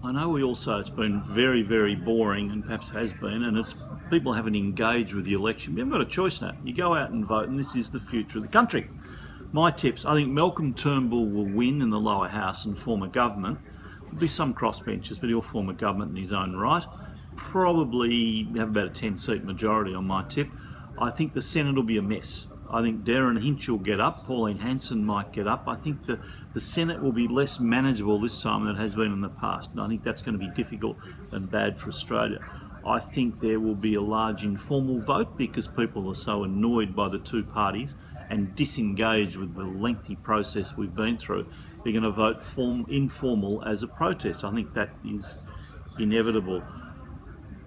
I know we also, it's been very, very boring, and perhaps has been, and it's people haven't engaged with the election. We haven't got a choice now. You go out and vote, and this is the future of the country. My tips: I think Malcolm Turnbull will win in the lower house and form a government. There'll be some crossbenchers, but he'll form a government in his own right. Probably have about a 10-seat majority on my tip. I think the Senate will be a mess. I think Darren Hinch will get up, Pauline Hanson might get up. I think the Senate will be less manageable this time than it has been in the past, and I think that's going to be difficult and bad for Australia. I think there will be a large informal vote because people are so annoyed by the two parties and disengaged with the lengthy process we've been through. They're going to vote informal as a protest. I think that is inevitable.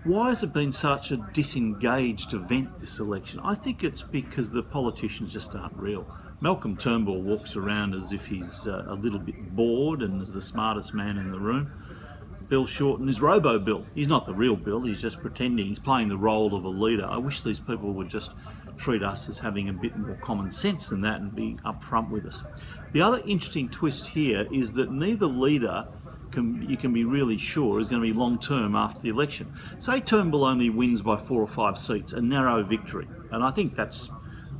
Why has it been such a disengaged event, this election? I think it's because the politicians just aren't real. Malcolm Turnbull walks around as if he's a little bit bored and is the smartest man in the room. Bill Shorten is Robo-Bill. He's not the real Bill, he's just pretending. He's playing the role of a leader. I wish these people would just treat us as having a bit more common sense than that and be upfront with us. The other interesting twist here is that neither leader you can be really sure is going to be long term after the election. Say Turnbull only wins by 4 or 5 seats, a narrow victory, and I think that's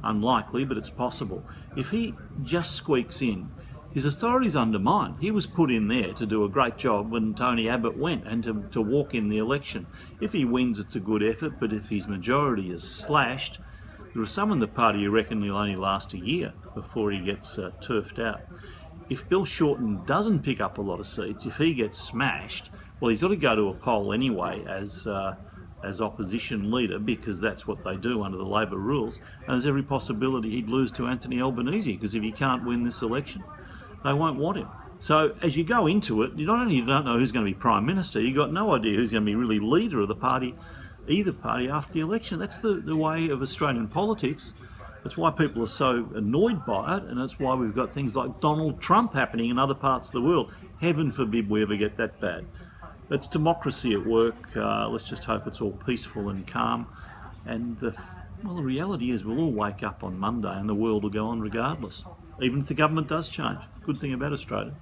unlikely, but it's possible. If he just squeaks in, his authority's undermined. He was put in there to do a great job when Tony Abbott went and to walk in the election. If he wins, it's a good effort, but if his majority is slashed, there are some in the party who reckon he'll only last a year before he gets turfed out. If Bill Shorten doesn't pick up a lot of seats, if he gets smashed, well, he's got to go to a poll anyway as opposition leader, because that's what they do under the Labor rules. And there's every possibility he'd lose to Anthony Albanese, because if he can't win this election, they won't want him. So as you go into it, you not only don't know who's going to be Prime Minister, you've got no idea who's going to be really leader of the party, either party, after the election. That's the way of Australian politics. That's why people are so annoyed by it, and that's why we've got things like Donald Trump happening in other parts of the world. Heaven forbid we ever get that bad. That's democracy at work. Let's just hope it's all peaceful and calm. And the reality is we'll all wake up on Monday and the world will go on regardless, even if the government does change. Good thing about Australia.